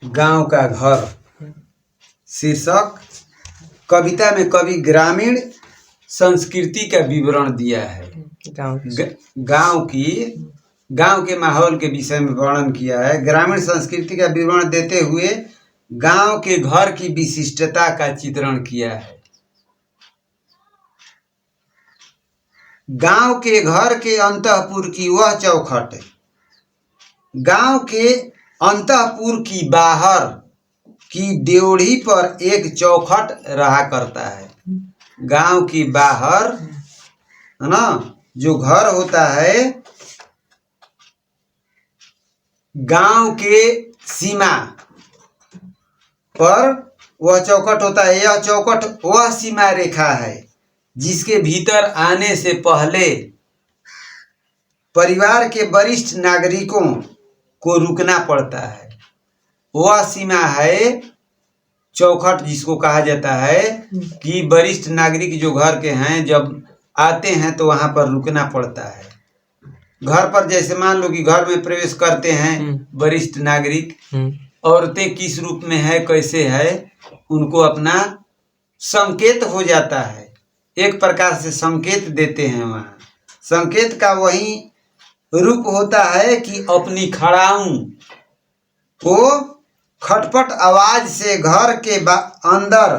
गांव का घर शीर्षक कविता में कवि ग्रामीण संस्कृति का विवरण दिया है। गांव के माहौल के विषय में वर्णन किया है। ग्रामीण संस्कृति का विवरण देते हुए गांव के घर की विशिष्टता का चित्रण किया है। गांव के घर के अंतःपुर की वह चौखट गांव के अंतःपुर की बाहर की ड्योढ़ी पर एक चौखट रहा करता है। गांव की बाहर है ना, जो घर होता है, गांव के सीमा पर वह चौखट होता है। यह चौखट वह सीमा रेखा है जिसके भीतर आने से पहले परिवार के वरिष्ठ नागरिकों को रुकना पड़ता है। वह सीमा है चौखट, जिसको कहा जाता है कि वरिष्ठ नागरिक जो घर के हैं जब आते हैं तो वहां पर रुकना पड़ता है। घर पर जैसे मान लो कि घर में प्रवेश करते हैं वरिष्ठ नागरिक, औरतें किस रूप में है, कैसे है, उनको अपना संकेत हो जाता है। एक प्रकार से संकेत देते हैं। वहाँ संकेत का वही रूप होता है कि अपनी खड़ाऊं को खटपट आवाज से घर के अंदर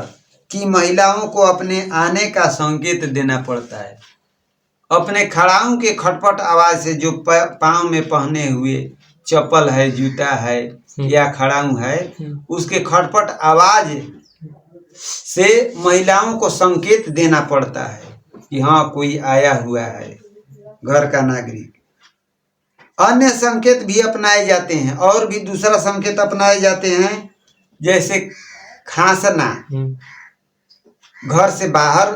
की महिलाओं को अपने आने का संकेत देना पड़ता है। अपने खड़ाऊं के खटपट आवाज से, जो पांव में पहने हुए चप्पल है, जूता है या खड़ाऊं है, उसके खटपट आवाज से महिलाओं को संकेत देना पड़ता है कि हाँ, कोई आया हुआ है घर का नागरिक। अन्य संकेत भी अपनाए जाते हैं और भी दूसरा संकेत अपनाए जाते हैं, जैसे खांसना। घर से बाहर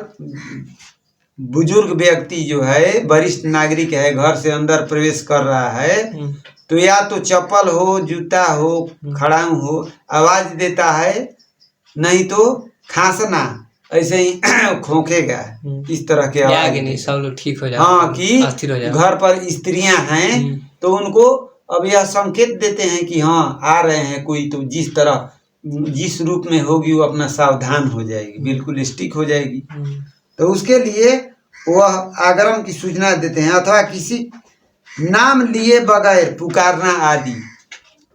बुजुर्ग व्यक्ति जो है, वरिष्ठ नागरिक है, घर से अंदर प्रवेश कर रहा है तो या तो चप्पल हो, जूता हो, खड़ाऊं हो, आवाज देता है, नहीं तो खांसना, ऐसे ही खोखेगा, इस तरह के आवाज नहीं, सब लोग ठीक हो जाए। हाँ, कि घर पर स्त्रियां हैं तो उनको अब यह संकेत देते हैं कि हाँ, आ रहे हैं कोई, तो जिस रूप में होगी वो अपना सावधान हो जाएगी, बिल्कुल स्टिक हो जाएगी। तो उसके लिए वह आगमन की सूचना देते हैं। अथवा किसी नाम लिए बगैर पुकारना आदि,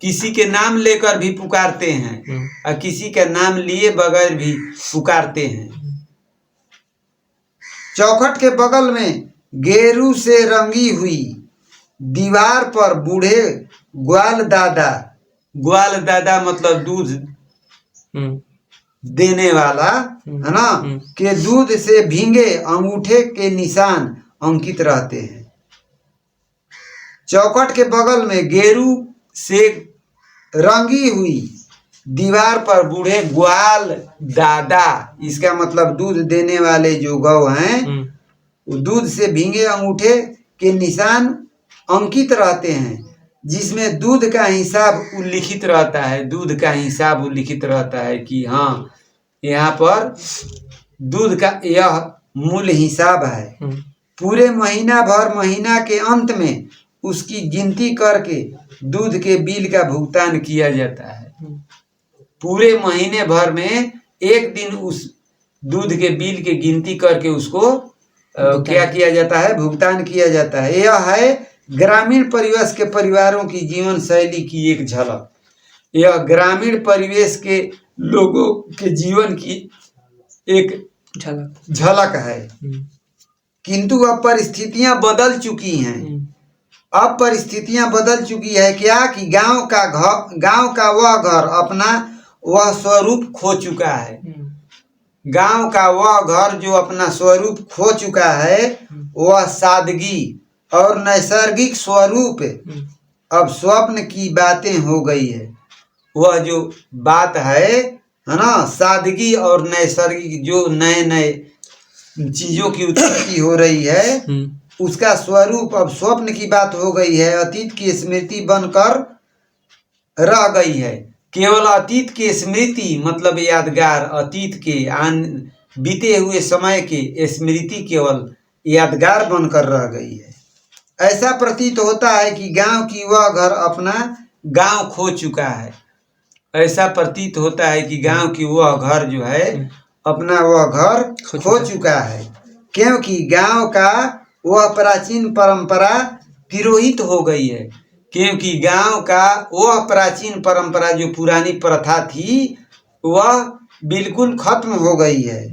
किसी के नाम लेकर भी पुकारते हैं और किसी का नाम लिए बगैर भी पुकारते हैं। चौखट के बगल में गेरू से रंगी हुई दीवार पर बूढ़े ग्वाल दादा मतलब दूध देने वाला है ना, के दूध से भींगे अंगूठे के निशान अंकित रहते हैं। चौखट के बगल में गेरू से रंगी हुई दीवार पर बूढ़े ग्वाल दादा, इसका मतलब दूध देने वाले जो गौ हैं, वो दूध से भींगे अंगूठे के निशान अंकित रहते हैं, जिसमें दूध का हिसाब उल्लिखित रहता है। दूध का हिसाब उल्लिखित रहता है कि हाँ, यहाँ पर दूध का यह मूल हिसाब है। पूरे महीना भर, महीना के अंत में उसकी गिनती करके दूध के बिल का भुगतान किया जाता है। पूरे महीने भर में एक दिन उस दूध के बिल की गिनती करके उसको क्या किया जाता है, भुगतान किया जाता है। यह है ग्रामीण परिवेश के परिवारों की जीवन शैली की एक झलक। यह ग्रामीण परिवेश के लोगों के जीवन की एक झलक है। किंतु अब परिस्थितियां बदल चुकी हैं। अब परिस्थितियां बदल चुकी है क्या कि गांव का वह घर अपना वह स्वरूप खो चुका है। गांव का वह घर जो अपना स्वरूप खो चुका है, वह सादगी और नैसर्गिक स्वरूप अब स्वप्न की बातें हो गई है। वह जो बात है ना, सादगी और नैसर्गिक, जो नए नए चीजों की उत्पत्ति हो रही है, उसका स्वरूप अब स्वप्न की बात हो गई है। अतीत की स्मृति बनकर रह गई है। केवल अतीत की स्मृति मतलब यादगार, अतीत के बीते हुए समय के स्मृति केवल यादगार बनकर रह गई है। ऐसा प्रतीत होता है कि गांव की वह घर अपना गांव खो चुका है। ऐसा प्रतीत होता है कि गांव की वह घर जो है अपना वह घर खो चुका है, क्योंकि गांव का वह प्राचीन परंपरा तिरोहित हो गई है। क्योंकि गांव का वह प्राचीन परंपरा जो पुरानी प्रथा थी वह बिल्कुल खत्म हो गई है।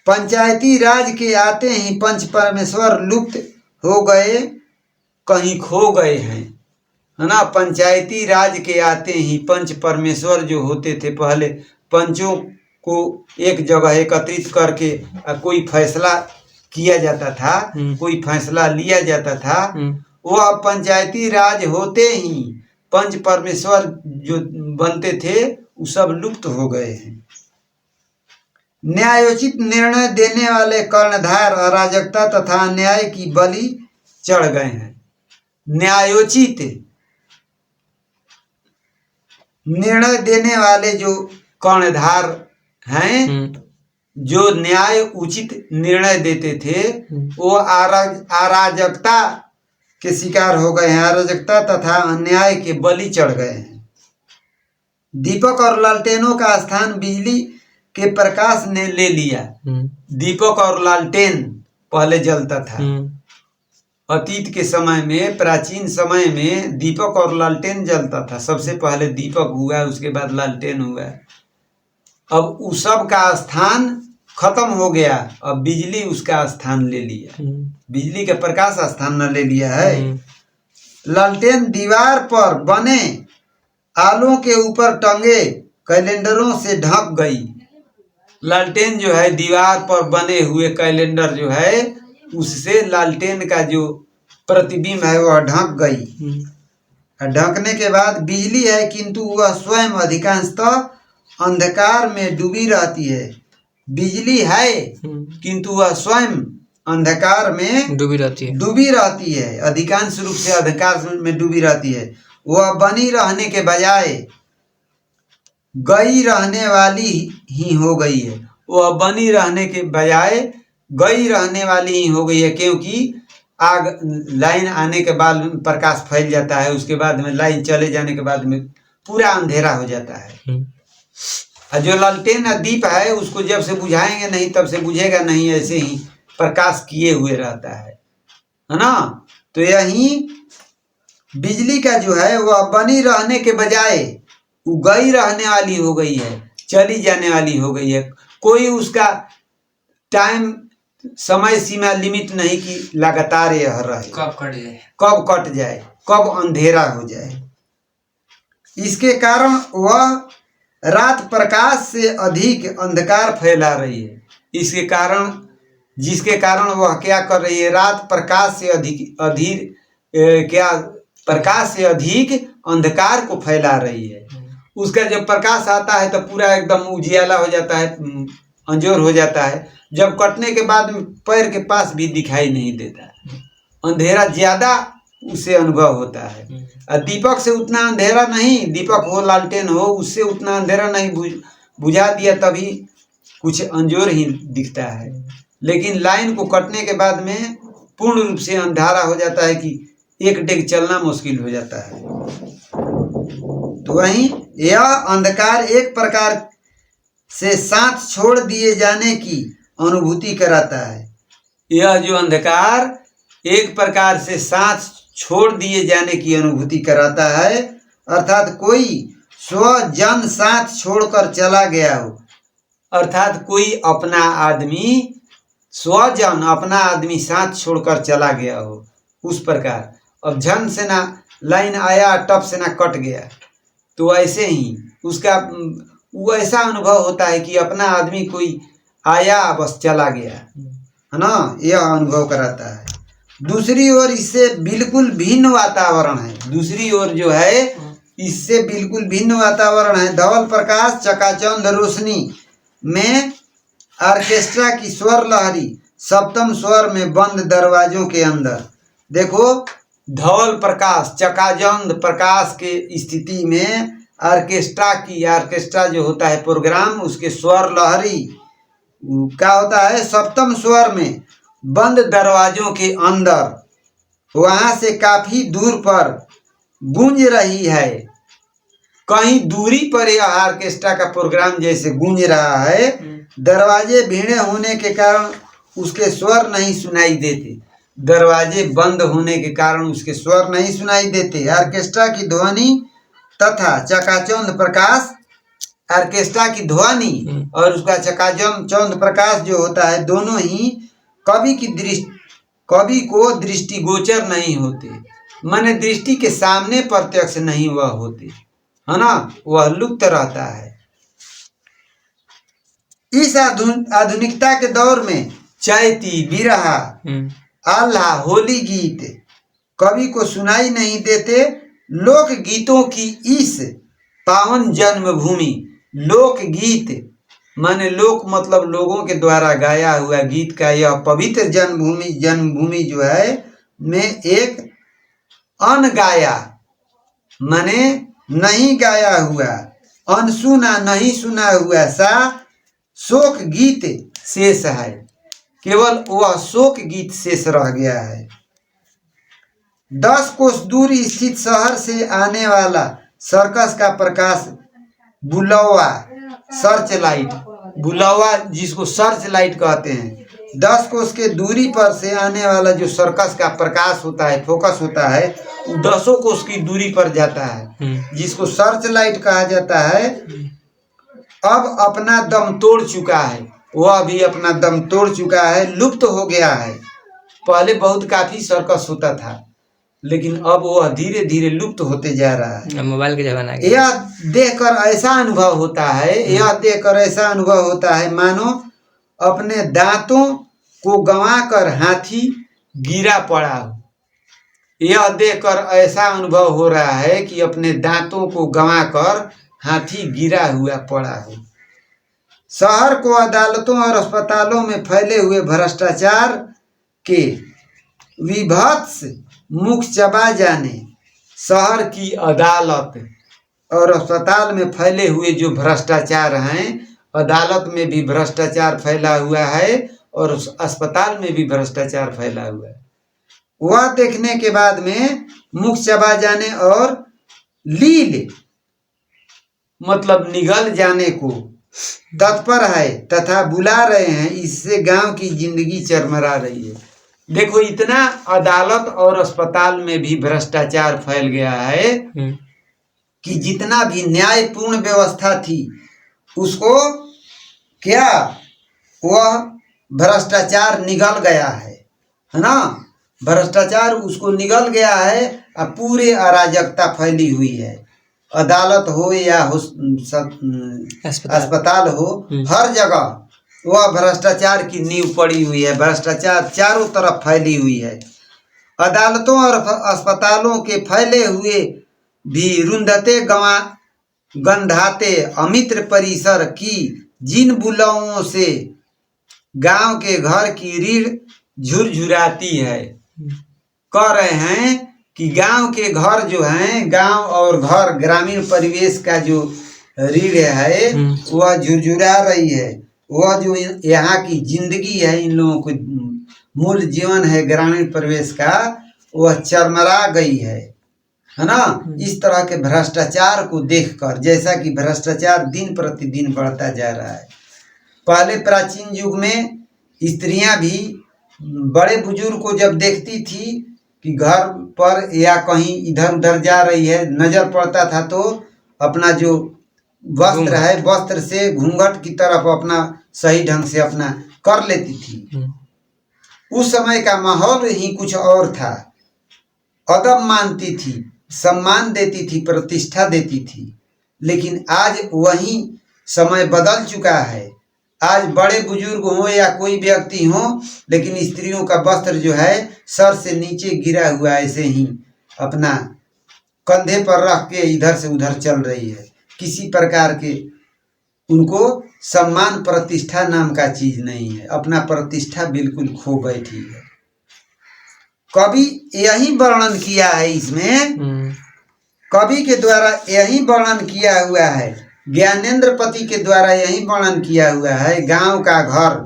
पंचायती राज के आते ही पंच परमेश्वर लुप्त हो गए, कहीं खो गए हैं, है ना। पंचायती राज के आते ही पंच परमेश्वर जो होते थे, पहले पंचों को एक जगह एकत्रित करके कोई फैसला किया जाता था, कोई फैसला लिया जाता था, वह पंचायती राज होते ही पंच परमेश्वर जो बनते थे वो सब लुप्त हो गए हैं। न्यायोचित निर्णय देने वाले कर्णधार अराजकता तथा अन्याय की बलि चढ़ गए हैं। न्यायोचित निर्णय देने वाले जो कर्णधार हैं, जो न्याय उचित निर्णय देते थे, वो अराजकता के शिकार हो गए हैं, अराजकता तथा अन्याय के बलि चढ़ गए हैं। दीपक और लालटेनों का स्थान बिजली के प्रकाश ने ले लिया। दीपक और लालटेन पहले जलता था। अतीत के समय में, प्राचीन समय में दीपक और लालटेन जलता था। सबसे पहले दीपक हुआ, उसके बाद लालटेन हुआ। अब उस सब का स्थान खत्म हो गया, अब बिजली उसका स्थान ले लिया। बिजली के प्रकाश स्थान न ले लिया है। लालटेन दीवार पर बने आलों के ऊपर टंगे कैलेंडरों से ढक गई। लालटेन जो है दीवार पर बने हुए कैलेंडर जो है उससे लालटेन का जो प्रतिबिंब है वह ढक गई। ढकने के बाद बिजली है, किंतु वह स्वयं अधिकांशतः अंधकार में डूबी रहती है। बिजली है किंतु वह स्वयं अंधकार में डूबी रहती है, अधिकांश रूप से अंधकार में डूबी रहती है। वह बनी रहने के बजाय गई रहने वाली ही हो गई है। वह बनी रहने के बजाय गई रहने वाली ही हो गई है, क्योंकि आग लाइन आने के बाद में प्रकाश फैल जाता है, उसके बाद में लाइन चले जाने के बाद में पूरा अंधेरा हो जाता है। और जो लालटेन दीप है उसको जब से बुझाएंगे नहीं तब से बुझेगा नहीं, ऐसे ही प्रकाश किए हुए रहता है ना। तो यही बिजली का जो है वह बनी रहने के बजाय वो गई रहने वाली हो गई है, चली जाने वाली हो गई है। कोई उसका टाइम समय सीमा लिमिट नहीं कि लगातार यह रहे, कब कट जाए, कब अंधेरा हो जाए। इसके कारण वह रात प्रकाश से अधिक अंधकार फैला रही है। इसके कारण, जिसके कारण वह क्या कर रही है, रात प्रकाश से प्रकाश से अधिक अंधकार को फैला रही है। उसका जब प्रकाश आता है तो पूरा एकदम उजियाला हो जाता है, अंजोर हो जाता है। जब कटने के बाद में पैर के पास भी दिखाई नहीं देता, अंधेरा ज्यादा उससे अनुभव होता है। और दीपक से उतना अंधेरा नहीं, दीपक हो लालटेन हो, उससे उतना अंधेरा नहीं, बुझा दिया तभी कुछ अंजोर ही दिखता है। लेकिन लाइन को कटने के बाद में पूर्ण रूप से अंधारा हो जाता है कि एक डेग चलना मुश्किल हो जाता है। तो वहीं यह अंधकार एक प्रकार से साथ छोड़ दिए जाने की अनुभूति कराता है। यह जो अंधकार एक प्रकार से साथ छोड़ दिए जाने की अनुभूति कराता है, अर्थात कोई स्वजन साथ छोड़कर चला गया हो, अर्थात कोई अपना आदमी, स्वजन अपना आदमी साथ छोड़कर चला गया हो, उस प्रकार। अब झन से ना लाइन आया, टप से ना कट गया, तो ऐसे ही उसका वो ऐसा अनुभव होता है कि अपना आदमी कोई आया बस चला गया, है ना, यह अनुभव कराता है। दूसरी ओर इससे बिल्कुल भिन्न वातावरण है। दूसरी ओर जो है इससे बिल्कुल भिन्न वातावरण है। धवल प्रकाश, चकाचौंध रोशनी में ऑर्केस्ट्रा की स्वर लहरी सप्तम स्वर में बंद दरवाजों के अंदर। देखो, धवल प्रकाश, चकाचौंध प्रकाश के स्थिति में ऑर्केस्ट्रा जो होता है प्रोग्राम, उसके स्वर लहरी क्या होता है, सप्तम स्वर में बंद दरवाजों के अंदर, वहां से काफी दूर पर गूंज रही है। कहीं दूरी पर यह ऑर्केस्ट्रा का प्रोग्राम जैसे गूंज रहा है, दरवाजे भीड़े होने के कारण उसके स्वर नहीं सुनाई देते, दरवाजे बंद होने के कारण उसके स्वर नहीं सुनाई देते। ऑर्केस्ट्रा की ध्वनि तथा चकाचौंध प्रकाश, ऑर्केस्ट्रा की ध्वनि और उसका चकाचौंध प्रकाश जो होता है, दोनों ही कवि को दृष्टिगोचर नहीं होते, माने दृष्टि के सामने प्रत्यक्ष नहीं वह होते, है ना, वह लुप्त रहता है। इस आधुनिकता के दौर में चैती, बिरहा, आल्हा, होली गीत कवि को सुनाई नहीं देते। लोक गीतों की इस पावन जन्मभूमि, लोक गीत माने लोक मतलब लोगों के द्वारा गाया हुआ गीत का यह पवित्र जन्मभूमि जो है में एक अनगाया माने नहीं गाया हुआ, अनसुना नहीं सुना हुआ सा शोक गीत शेष है, केवल वह शोक गीत शेष रह गया है। 10 कोस दूर स्थित शहर से आने वाला सर्कस का प्रकाश बुलौआ, सर्च लाइट, बुलौआ जिसको सर्च लाइट कहते हैं, 10 कोस के दूरी पर से आने वाला जो सर्कस का प्रकाश होता है, फोकस होता है, 10 कोस की दूरी पर जाता है, जिसको सर्च लाइट कहा जाता है। अब अपना दम तोड़ चुका है, वह भी अपना दम तोड़ चुका है, लुप्त हो गया है। पहले बहुत काफी सर्कस होता था, लेकिन अब वह धीरे धीरे लुप्त होते जा रहा है। मोबाइल के जमाना है। यह देखकर ऐसा अनुभव होता है, मानो अपने दांतों को गंवाकर हाथी गिरा पड़ा हो। यह देखकर ऐसा अनुभव हो रहा है कि अपने दांतों को गंवाकर हाथी गिरा हुआ पड़ा हो। शहर को अदालतों और अस्पतालों में फैले हुए भ्रष्टाचार के विभत्स मुख चबा जाने, शहर की अदालत और अस्पताल में फैले हुए जो भ्रष्टाचार हैं, अदालत में भी भ्रष्टाचार फैला हुआ है और अस्पताल में भी भ्रष्टाचार फैला हुआ है, वह देखने के बाद में मुख चबा जाने और लील मतलब निगल जाने को तत्पर है तथा बुला रहे हैं। इससे गांव की जिंदगी चरमरा रही है। देखो, इतना अदालत और अस्पताल में भी भ्रष्टाचार फैल गया है कि जितना भी न्यायपूर्ण व्यवस्था थी उसको क्या वह भ्रष्टाचार निगल गया है ना, भ्रष्टाचार उसको निगल गया है और पूरे अराजकता फैली हुई है। अदालत हो या अस्पताल हो, हर जगह वह भ्रष्टाचार की नींव पड़ी हुई है, भ्रष्टाचार चारों तरफ फैली हुई है। अदालतों और अस्पतालों के फैले हुए भी रुंधते गंधाते अमित्र परिसर की जिन बुलाओं से गांव के घर की रीढ़ झुरझुराती है। कह रहे हैं कि गांव के घर जो हैं, गांव और घर ग्रामीण परिवेश का जो रीढ़ है वह झुरझुरा रही है। वह जो यहाँ की जिंदगी है, इन लोगों को मूल जीवन है ग्रामीण परिवेश का, वह चरमरा गई है ना। इस तरह के भ्रष्टाचार को देखकर, जैसा कि भ्रष्टाचार दिन प्रतिदिन बढ़ता जा रहा है। पहले प्राचीन युग में स्त्रियां भी बड़े बुजुर्ग को जब देखती थी कि घर पर या कहीं इधर उधर जा रही है, नजर पड़ता था तो अपना जो वस्त्र है, वस्त्र से घूंघट की तरफ अपना सही ढंग से अपना कर लेती थी। उस समय का माहौल ही कुछ और था। अदब मानती थी, सम्मान देती थी, प्रतिष्ठा देती थी। लेकिन आज वही समय बदल चुका है। आज बड़े बुजुर्ग हो या कोई व्यक्ति हो, लेकिन स्त्रियों का वस्त्र जो है सर से नीचे गिरा हुआ ऐसे ही अपना कंधे पर रख के इधर से उधर चल रही है। किसी प्रकार के उनको सम्मान प्रतिष्ठा नाम का चीज नहीं है। अपना प्रतिष्ठा बिल्कुल खो बैठी है। कवि यही वर्णन किया है, इसमें कवि के द्वारा यही वर्णन किया हुआ है, ज्ञानेंद्र पति के द्वारा यही वर्णन किया हुआ है। गांव का घर,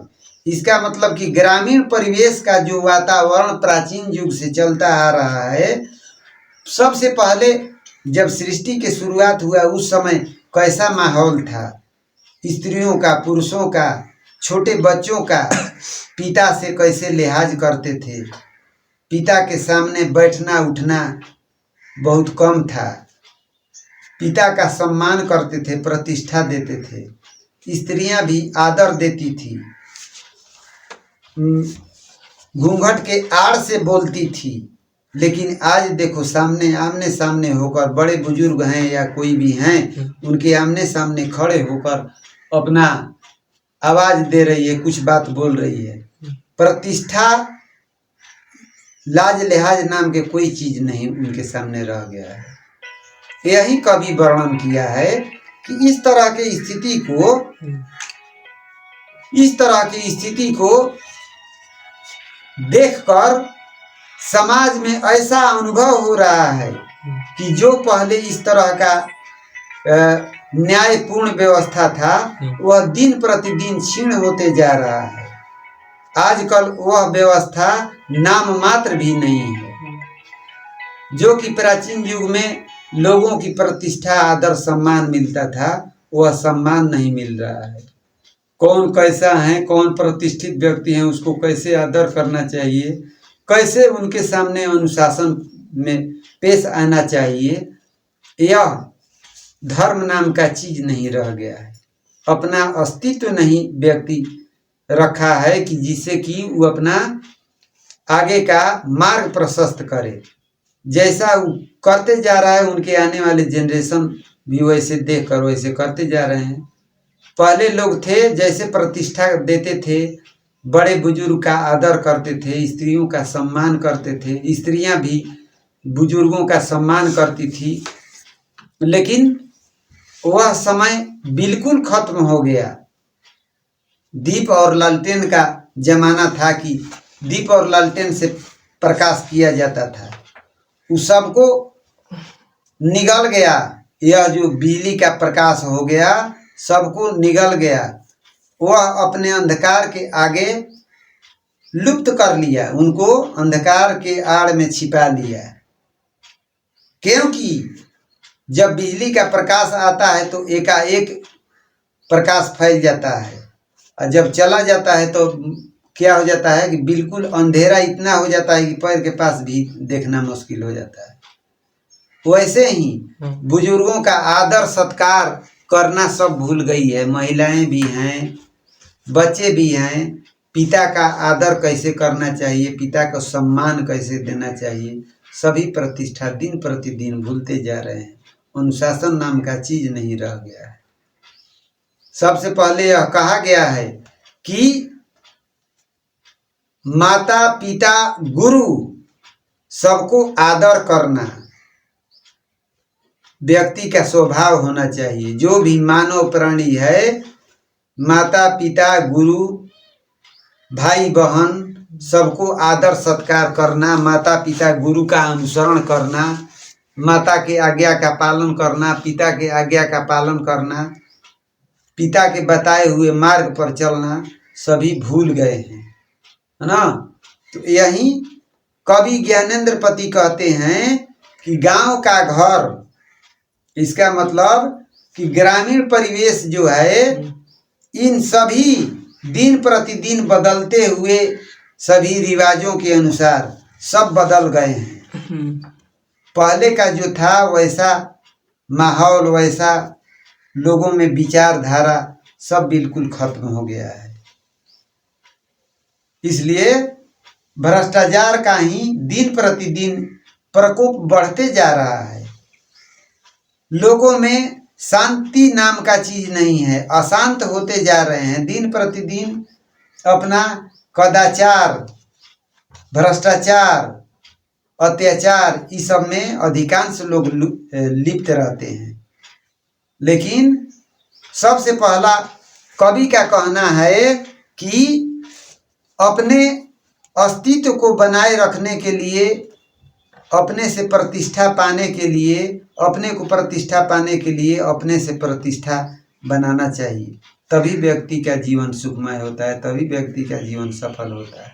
इसका मतलब कि ग्रामीण परिवेश का जो वातावरण प्राचीन युग से चलता आ रहा है, सबसे पहले जब सृष्टि की शुरुआत हुआ उस समय कैसा माहौल था, स्त्रियों का, पुरुषों का, छोटे बच्चों का पिता से कैसे लिहाज करते थे। पिता के सामने बैठना उठना बहुत कम था। पिता का सम्मान करते थे, प्रतिष्ठा देते थे। स्त्रियां भी आदर देती थी, घूंघट के आड़ से बोलती थी। लेकिन आज देखो, सामने आमने सामने होकर, बड़े बुजुर्ग हैं या कोई भी हैं, उनके आमने सामने खड़े होकर अपना आवाज दे रही है, कुछ बात बोल रही है। प्रतिष्ठा, लाज लिहाज नाम के कोई चीज नहीं उनके सामने रह गया है। यही कवि वर्णन किया है कि इस तरह की स्थिति को देखकर समाज में ऐसा अनुभव हो रहा है कि जो पहले इस तरह का न्यायपूर्ण व्यवस्था था, वह दिन प्रतिदिन क्षीण होते जा रहा है। आजकल वह व्यवस्था नाम मात्र भी नहीं है। जो कि प्राचीन युग में लोगों की प्रतिष्ठा, आदर, सम्मान मिलता था, वह सम्मान नहीं मिल रहा है। कौन कैसा है, कौन प्रतिष्ठित व्यक्ति है, उसको कैसे आदर करना चाहिए, कैसे उनके सामने अनुशासन में पेश आना चाहिए, यह धर्म नाम का चीज नहीं रह गया है। अपना अस्तित्व नहीं व्यक्ति रखा है कि जिससे कि वो अपना आगे का मार्ग प्रशस्त करे। जैसा वो करते जा रहा है, उनके आने वाले जनरेशन भी वैसे देख कर वैसे करते जा रहे हैं। पहले लोग थे जैसे प्रतिष्ठा देते थे, बड़े बुजुर्ग का आदर करते थे, स्त्रियों का सम्मान करते थे, स्त्रियां भी बुजुर्गों का सम्मान करती थी। लेकिन वह समय बिल्कुल खत्म हो गया। दीप और लालटेन का जमाना था कि दीप और लालटेन से प्रकाश किया जाता था। उस सबको निगल गया। यह जो बिजली का प्रकाश हो गया, सबको निगल गया। वह अपने अंधकार के आगे लुप्त कर लिया, उनको अंधकार के आड़ में छिपा लिया। क्योंकि जब बिजली का प्रकाश आता है तो एकाएक प्रकाश फैल जाता है, और जब चला जाता है तो क्या हो जाता है कि बिल्कुल अंधेरा इतना हो जाता है कि पैर के पास भी देखना मुश्किल हो जाता है। वैसे ही बुजुर्गों का आदर सत्कार करना सब भूल गई है। महिलाएं भी हैं, बच्चे भी हैं। पिता का आदर कैसे करना चाहिए, पिता को सम्मान कैसे देना चाहिए, सभी प्रतिष्ठा दिन प्रतिदिन भूलते जा रहे हैं। अनुशासन नाम का चीज नहीं रह गया है। सबसे पहले यह कहा गया है कि माता पिता गुरु सबको आदर करना व्यक्ति का स्वभाव होना चाहिए। जो भी मानव प्राणी है, माता पिता गुरु भाई बहन सबको आदर सत्कार करना, माता पिता गुरु का अनुसरण करना, माता के आज्ञा का पालन करना, पिता के आज्ञा का पालन करना, पिता के बताए हुए मार्ग पर चलना, सभी भूल गए हैं, है ना। तो यही कवि ज्ञानेंद्र पति कहते हैं कि गांव का घर, इसका मतलब कि ग्रामीण परिवेश जो है, इन सभी दिन प्रतिदिन बदलते हुए सभी रिवाजों के अनुसार सब बदल गए हैं। पहले का जो था वैसा माहौल, वैसा लोगों में विचारधारा सब बिल्कुल खत्म हो गया है। इसलिए भ्रष्टाचार का ही दिन प्रतिदिन प्रकोप बढ़ते जा रहा है। लोगों में शांति नाम का चीज नहीं है, अशांत होते जा रहे हैं। दिन प्रतिदिन अपना कदाचार, भ्रष्टाचार, अत्याचार, इस सब में अधिकांश लोग लिप्त रहते हैं। लेकिन सबसे पहला कवि का कहना है कि अपने अस्तित्व को बनाए रखने के लिए, अपने से प्रतिष्ठा पाने के लिए, अपने को प्रतिष्ठा पाने के लिए अपने से प्रतिष्ठा बनाना चाहिए। तभी व्यक्ति का जीवन सुखमय होता है, तभी व्यक्ति का जीवन सफल होता है।